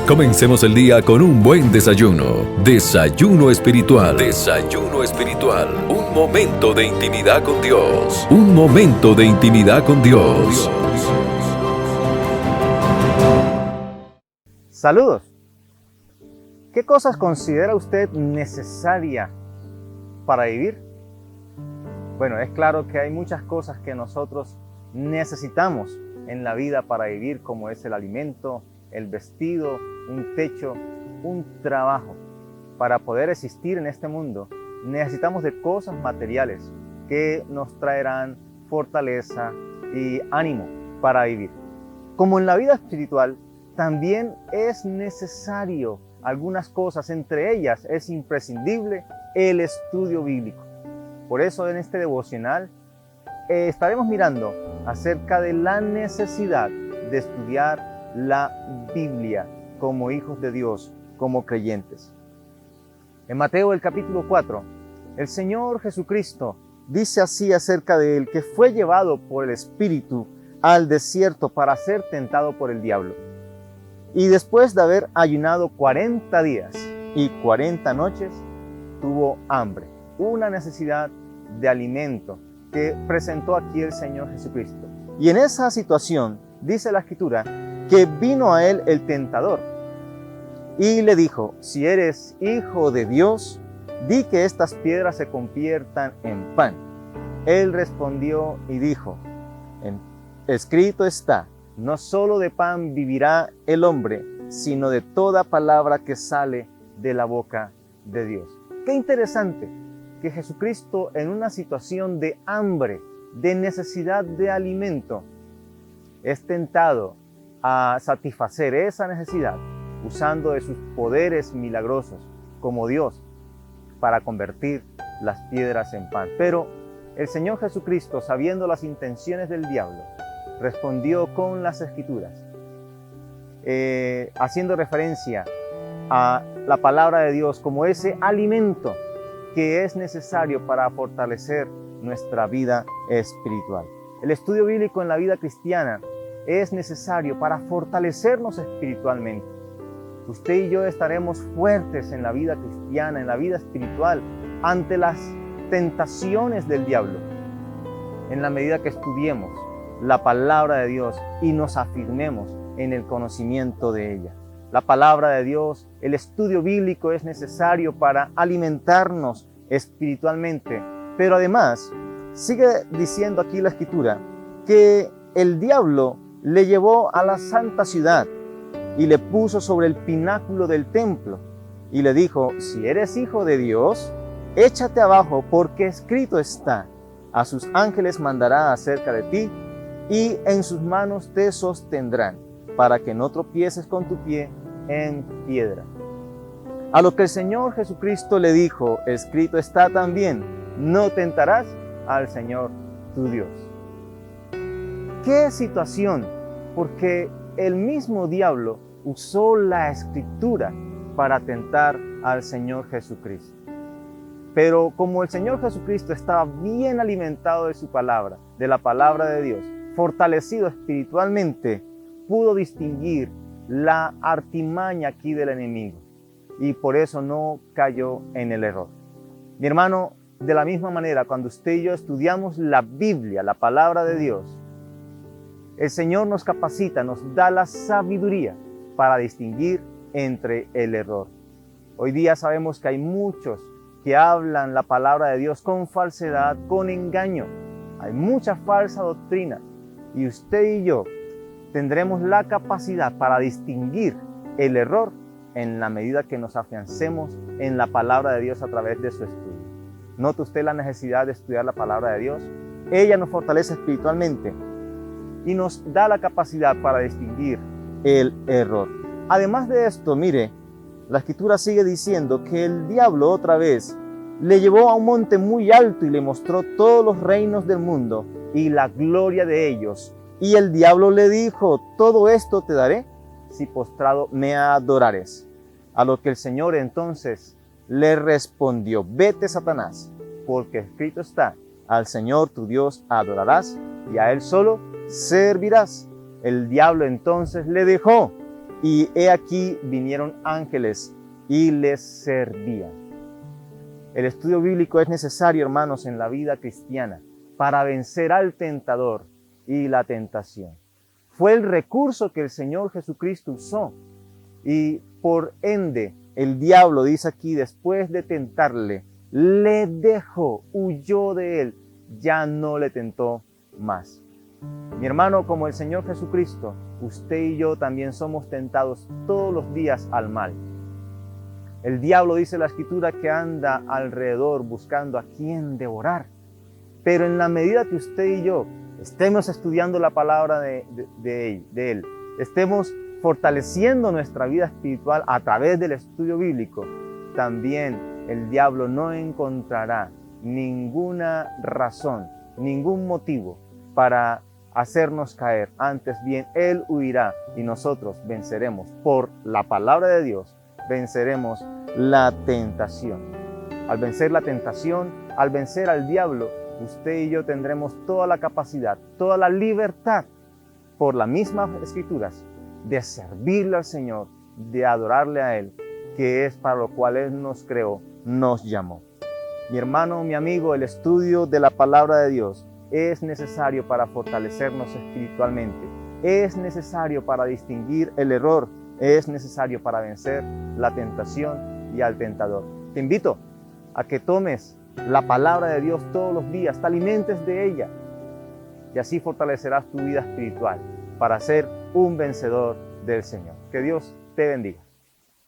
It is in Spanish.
Comencemos el día con un buen desayuno. Desayuno espiritual. Desayuno espiritual. Un momento de intimidad con Dios. Un momento de intimidad con Dios. Saludos. ¿Qué cosas considera usted necesaria para vivir? Bueno, es claro que hay muchas cosas que nosotros necesitamos en la vida para vivir, como es el alimento, el vestido, un techo, un trabajo. Para poder existir en este mundo, necesitamos de cosas materiales que nos traerán fortaleza y ánimo para vivir. Como en la vida espiritual, también es necesario algunas cosas, entre ellas es imprescindible el estudio bíblico. Por eso en este devocional estaremos mirando acerca de la necesidad de estudiar la Biblia como hijos de Dios, como creyentes. En Mateo el capítulo 4, el Señor Jesucristo dice así acerca de él, que fue llevado por el Espíritu al desierto para ser tentado por el diablo. Y después de haber ayunado 40 días y 40 noches, tuvo hambre, una necesidad de alimento que presentó aquí el Señor Jesucristo. Y en esa situación, dice la Escritura, que vino a él el tentador y le dijo: si eres hijo de Dios, di que estas piedras se conviertan en pan. Él respondió y dijo: escrito está, no solo de pan vivirá el hombre, sino de toda palabra que sale de la boca de Dios. Qué interesante que Jesucristo, en una situación de hambre, de necesidad de alimento, es tentado a satisfacer esa necesidad usando de sus poderes milagrosos como Dios para convertir las piedras en pan. Pero el Señor Jesucristo, sabiendo las intenciones del diablo, respondió con las Escrituras, haciendo referencia a la palabra de Dios como ese alimento que es necesario para fortalecer nuestra vida espiritual. El estudio bíblico en la vida cristiana es necesario para fortalecernos espiritualmente. Usted y yo estaremos fuertes en la vida cristiana, en la vida espiritual, ante las tentaciones del diablo, en la medida que estudiemos la palabra de Dios y nos afirmemos en el conocimiento de ella. La palabra de Dios, el estudio bíblico es necesario para alimentarnos espiritualmente. Pero además, sigue diciendo aquí la Escritura que el diablo le llevó a la santa ciudad y le puso sobre el pináculo del templo y le dijo: si eres hijo de Dios, échate abajo, porque escrito está, a sus ángeles mandará acerca de ti y en sus manos te sostendrán, para que no tropieces con tu pie en piedra. A lo que el Señor Jesucristo le dijo: escrito está también, no tentarás al Señor tu Dios. ¿Qué situación? Porque el mismo diablo usó la Escritura para tentar al Señor Jesucristo. Pero como el Señor Jesucristo estaba bien alimentado de su palabra, de la palabra de Dios, fortalecido espiritualmente, pudo distinguir la artimaña aquí del enemigo y por eso no cayó en el error. Mi hermano, de la misma manera, cuando usted y yo estudiamos la Biblia, la palabra de Dios, el Señor nos capacita, nos da la sabiduría para distinguir entre el error. Hoy día sabemos que hay muchos que hablan la palabra de Dios con falsedad, con engaño. Hay mucha falsa doctrina y usted y yo tendremos la capacidad para distinguir el error en la medida que nos afiancemos en la palabra de Dios a través de su estudio. ¿Nota usted la necesidad de estudiar la palabra de Dios? Ella nos fortalece espiritualmente y nos da la capacidad para distinguir el error. Además de esto, mire, la Escritura sigue diciendo que el diablo otra vez le llevó a un monte muy alto y le mostró todos los reinos del mundo y la gloria de ellos. Y el diablo le dijo: todo esto te daré si postrado me adorares. A lo que el Señor entonces le respondió: vete, Satanás, porque escrito está, al Señor tu Dios adorarás y a Él solo servirás. El diablo entonces le dejó y he aquí vinieron ángeles y les servían. El estudio bíblico es necesario, hermanos, en la vida cristiana para vencer al tentador y la tentación. Fue el recurso que el Señor Jesucristo usó y por ende el diablo, dice aquí, después de tentarle, le dejó, huyó de él, ya no le tentó más. Mi hermano, como el Señor Jesucristo, usted y yo también somos tentados todos los días al mal. El diablo, dice la Escritura, que anda alrededor buscando a quien devorar. Pero en la medida que usted y yo estemos estudiando la palabra de Él, estemos fortaleciendo nuestra vida espiritual a través del estudio bíblico, también el diablo no encontrará ninguna razón, ningún motivo para hacernos caer. Antes bien, él huirá y nosotros venceremos por la palabra de Dios, venceremos la tentación. Al vencer la tentación, al vencer al diablo, usted y yo tendremos toda la capacidad, toda la libertad, por las mismas Escrituras, de servirle al Señor, de adorarle a Él, que es para lo cual Él nos creó, nos llamó. Mi hermano, mi amigo, el estudio de la palabra de Dios es necesario para fortalecernos espiritualmente, es necesario para distinguir el error, es necesario para vencer la tentación y al tentador. Te invito a que tomes la palabra de Dios todos los días, te alimentes de ella y así fortalecerás tu vida espiritual para ser un vencedor del Señor. Que Dios te bendiga.